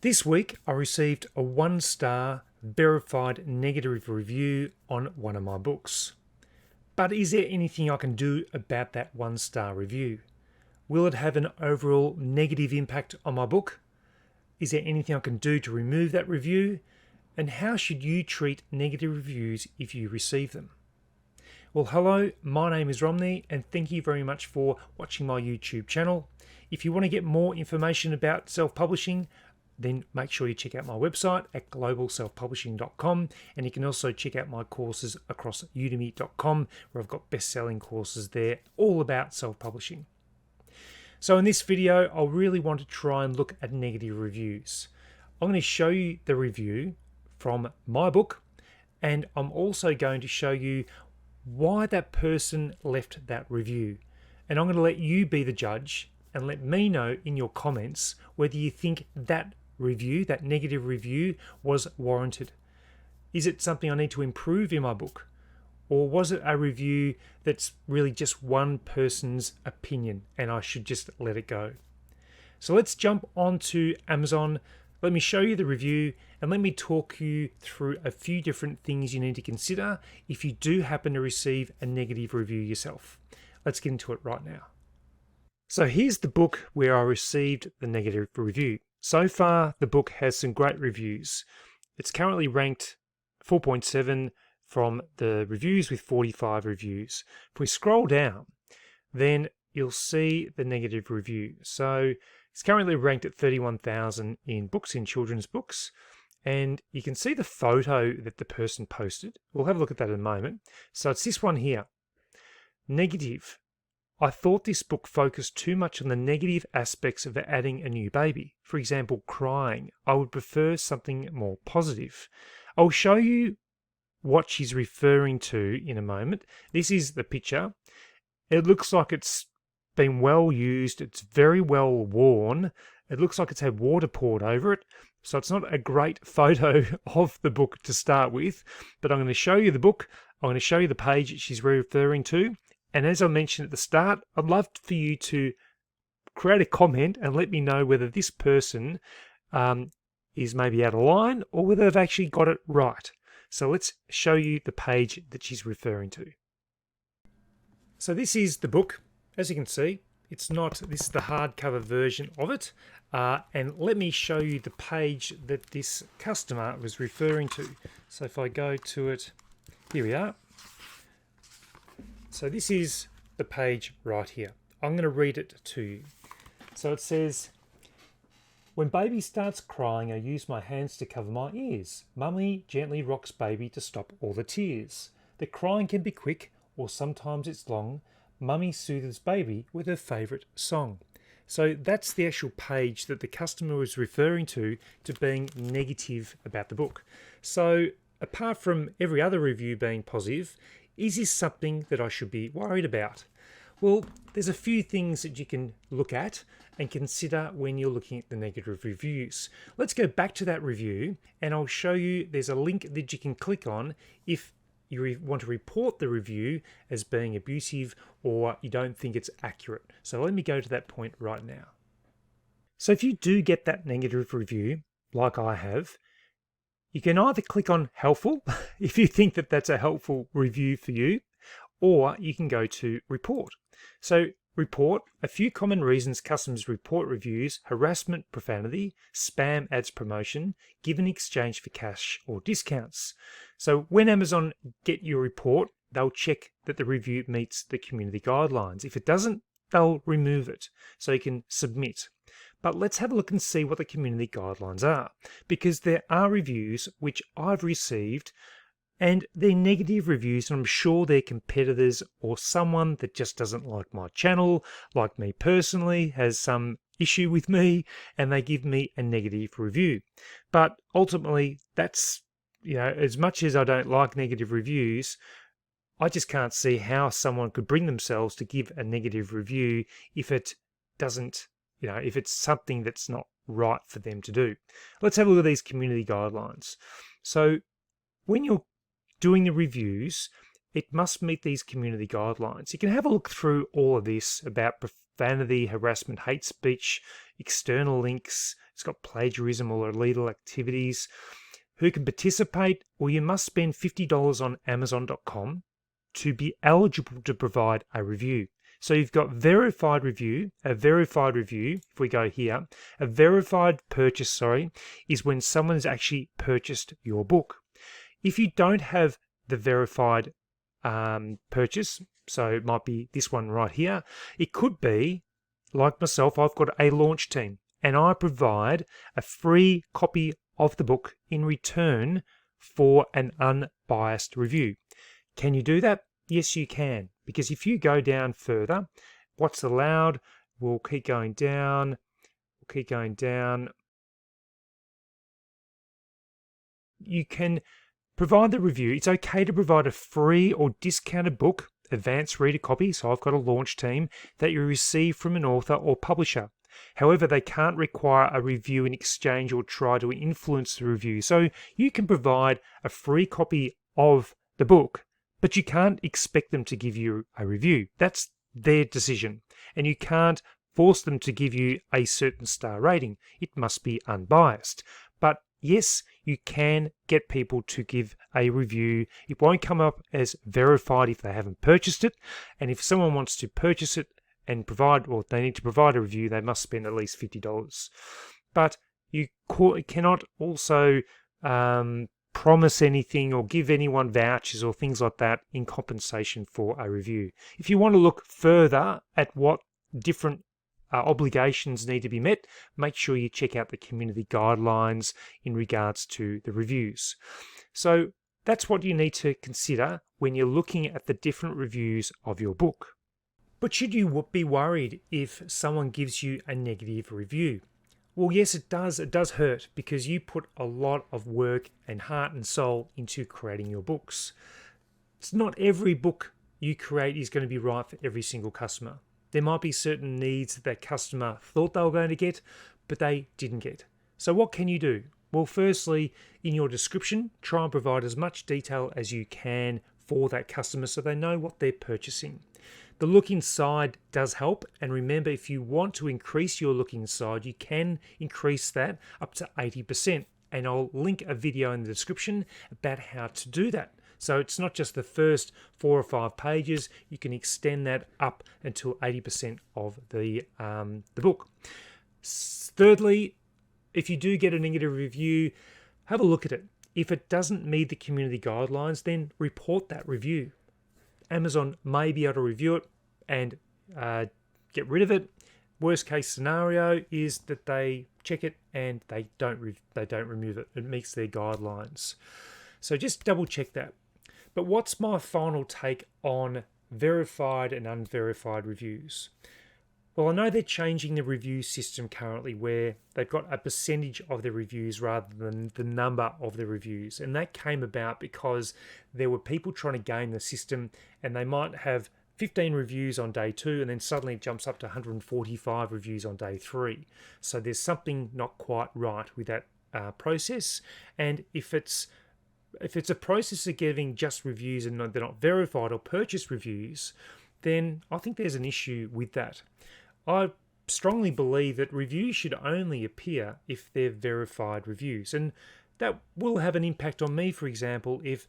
This week I received a 1-star verified negative review on one of my books. But is there anything I can do about that 1-star review? Will it have an overall negative impact on my book? Is there anything I can do to remove that review? And how should you treat negative reviews if you receive them? Well, hello, my name is Romney, and thank you very much for watching my YouTube channel. If you want to get more information about self-publishing, then make sure you check out my website at globalselfpublishing.com, and you can also check out my courses across udemy.com, where I've got best-selling courses there all about self-publishing. So in this video, I really want to try and look at negative reviews. I'm going to show you the review from my book, and I'm also going to show you why that person left that review. And I'm going to let you be the judge and let me know in your comments whether you think that review, that negative review, was warranted. Is it something I need to improve in my book? Or was it a review that's really just one person's opinion and I should just let it go? So let's jump onto Amazon. Let me show you the review and let me talk you through a few different things you need to consider if you do happen to receive a negative review yourself. Let's get into it right now. So here's the book where I received the negative review. So far, the book has some great reviews. It's currently ranked 4.7 from the reviews with 45 reviews. If we scroll down, then you'll see the negative review. So it's currently ranked at 31,000 in books, in children's books. And you can see the photo that the person posted. We'll have a look at that in a moment. So it's this one here. Negative. I thought this book focused too much on the negative aspects of adding a new baby. For example, crying. I would prefer something more positive. I'll show you what she's referring to in a moment. This is the picture. It looks like it's been well used. It's very well worn. It looks like it's had water poured over it. So it's not a great photo of the book to start with, but I'm going to show you the book. I'm going to show you the page she's referring to. And as I mentioned at the start, I'd love for you to create a comment and let me know whether this person is maybe out of line or whether they've actually got it right. So let's show you the page that she's referring to. So this is the book. As you can see, this is the hardcover version of it. And let me show you the page that this customer was referring to. So if I go to it, here we are. So this is the page right here. I'm going to read it to you. So it says, when baby starts crying, I use my hands to cover my ears. Mummy gently rocks baby to stop all the tears. The crying can be quick or sometimes it's long. Mummy soothes baby with her favourite song. So that's the actual page that the customer was referring to being negative about the book. So apart from every other review being positive, is this something that I should be worried about? Well, there's a few things that you can look at and consider when you're looking at the negative reviews. Let's go back to that review and I'll show you there's a link that you can click on if you want to report the review as being abusive or you don't think it's accurate. So let me go to that point right now. So if you do get that negative review, like I have, you can either click on helpful if you think that that's a helpful review for you, or you can go to report. So report, a few common reasons customers report reviews: harassment, profanity, spam, ads, promotion, given in exchange for cash or discounts. So when Amazon get your report, they'll check that the review meets the community guidelines. If it doesn't, they'll remove it so you can submit. But let's have a look and see what the community guidelines are, because there are reviews which I've received and they're negative reviews, and I'm sure they're competitors or someone that just doesn't like my channel, like me personally, has some issue with me, and they give me a negative review. But ultimately, that's, as much as I don't like negative reviews, I just can't see how someone could bring themselves to give a negative review if it doesn't, if it's something that's not right for them to do. Let's have a look at these community guidelines. So when you're doing the reviews, it must meet these community guidelines. You can have a look through all of this about profanity, harassment, hate speech, external links. It's got plagiarism or illegal activities. Who can participate? Well, you must spend $50 on Amazon.com to be eligible to provide a review. So you've got verified review, if we go here, a verified purchase, is when someone has actually purchased your book. If you don't have the verified purchase, so it might be this one right here, it could be, like myself, I've got a launch team and I provide a free copy of the book in return for an unbiased review. Can you do that? Yes, you can. Because if you go down further, what's allowed, we'll keep going down. You can provide the review. It's okay to provide a free or discounted book, advanced reader copy, so I've got a launch team, that you receive from an author or publisher. However, they can't require a review in exchange or try to influence the review. So you can provide a free copy of the book, but you can't expect them to give you a review. That's their decision. And you can't force them to give you a certain star rating. It must be unbiased. But yes, you can get people to give a review. It won't come up as verified if they haven't purchased it. And if someone wants to purchase it and provide, or they need to provide a review, they must spend at least $50. But you cannot also promise anything or give anyone vouchers or things like that in compensation for a review. If you want to look further at what different obligations need to be met, make sure you check out the community guidelines in regards to the reviews. So that's what you need to consider when you're looking at the different reviews of your book. But should you be worried if someone gives you a negative review? Well, yes, it does. It does hurt because you put a lot of work and heart and soul into creating your books. It's not every book you create is going to be right for every single customer. There might be certain needs that customer thought they were going to get, but they didn't get. So what can you do? Well, firstly, in your description, try and provide as much detail as you can for that customer so they know what they're purchasing. The look inside does help, and remember, if you want to increase your look inside, you can increase that up to 80%, and I'll link a video in the description about how to do that. So it's not just the first 4 or 5 pages, you can extend that up until 80% of the book. Thirdly, if you do get a negative review, have a look at it. If it doesn't meet the community guidelines, then report that review. Amazon may be able to review it and get rid of it. Worst case scenario is that they check it and they don't remove it. It meets their guidelines. So just double check that. But what's my final take on verified and unverified reviews? Well, I know they're changing the review system currently where they've got a percentage of the reviews rather than the number of the reviews. And that came about because there were people trying to game the system, and they might have 15 reviews on day 2 and then suddenly it jumps up to 145 reviews on day 3. So there's something not quite right with that process. And if it's a process of giving just reviews and they're not verified or purchase reviews, then I think there's an issue with that. I strongly believe that reviews should only appear if they're verified reviews, and that will have an impact on me. For example, if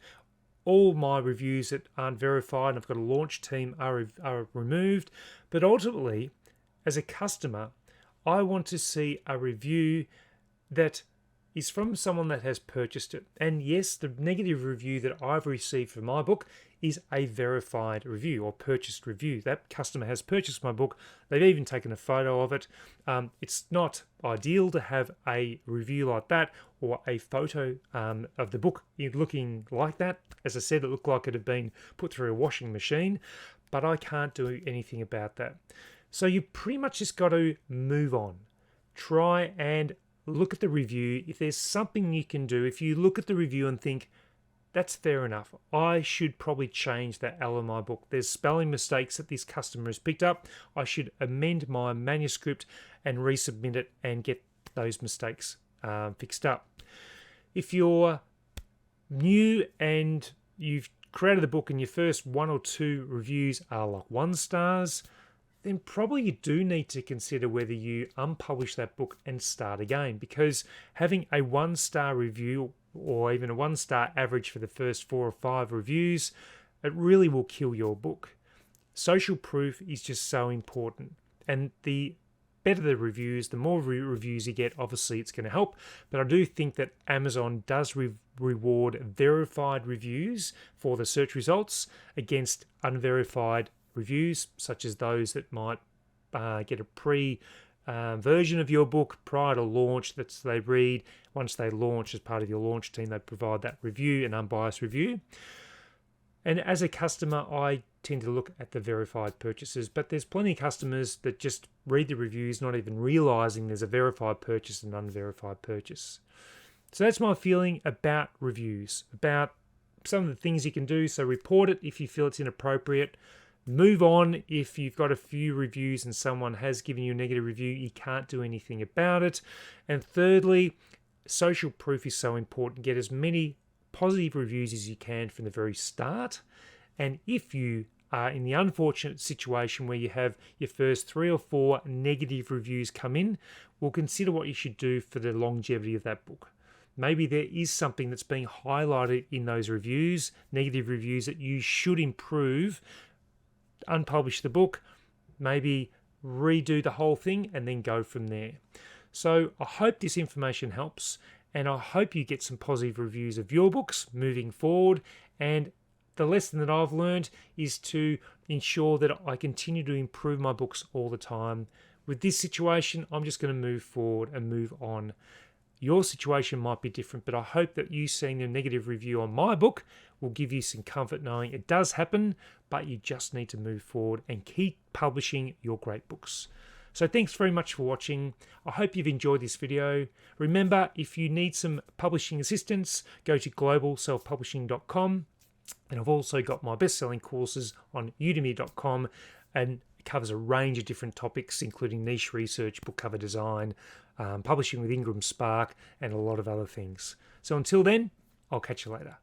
all my reviews that aren't verified and I've got a launch team are removed, but ultimately, as a customer, I want to see a review that is from someone that has purchased it. And yes, the negative review that I've received for my book is a verified review or purchased review. That customer has purchased my book. They've even taken a photo of it. It's not ideal to have a review like that or a photo of the book looking like that. As I said, it looked like it had been put through a washing machine, but I can't do anything about that. So you pretty much just got to move on. Try and look at the review. If there's something you can do, if you look at the review and think, that's fair enough, I should probably change that L in my book. There's spelling mistakes that this customer has picked up. I should amend my manuscript and resubmit it and get those mistakes fixed up. If you're new and you've created the book and your first 1 or 2 reviews are like 1 stars, then probably you do need to consider whether you unpublish that book and start again, because having a 1-star review or even a 1-star average for the first 4 or 5 reviews, it really will kill your book. Social proof is just so important, and the better the reviews, the more reviews you get, obviously it's going to help. But I do think that Amazon does reward verified reviews for the search results against unverified reviews, such as those that might get a version of your book prior to launch that they read. Once they launch, as part of your launch team, they provide that review, an unbiased review. And as a customer, I tend to look at the verified purchases, but there's plenty of customers that just read the reviews, not even realizing there's a verified purchase and unverified purchase. So that's my feeling about reviews, about some of the things you can do. So report it if you feel it's inappropriate. Move on if you've got a few reviews and someone has given you a negative review, you can't do anything about it. And thirdly, social proof is so important. Get as many positive reviews as you can from the very start. And if you are in the unfortunate situation where you have your first 3 or 4 negative reviews come in, well, consider what you should do for the longevity of that book. Maybe there is something that's being highlighted in those reviews, negative reviews, that you should improve. Unpublish the book, maybe redo the whole thing, and then go from there. So I hope this information helps, and I hope you get some positive reviews of your books moving forward. And the lesson that I've learned is to ensure that I continue to improve my books all the time. With this situation, I'm just going to move forward and move on. Your situation might be different, but I hope that you seeing a negative review on my book will give you some comfort knowing it does happen, but you just need to move forward and keep publishing your great books. So thanks very much for watching. I hope you've enjoyed this video. Remember, if you need some publishing assistance, go to globalselfpublishing.com. And I've also got my best-selling courses on udemy.com, and it covers a range of different topics, including niche research, book cover design, publishing with Ingram Spark, and a lot of other things. So until then, I'll catch you later.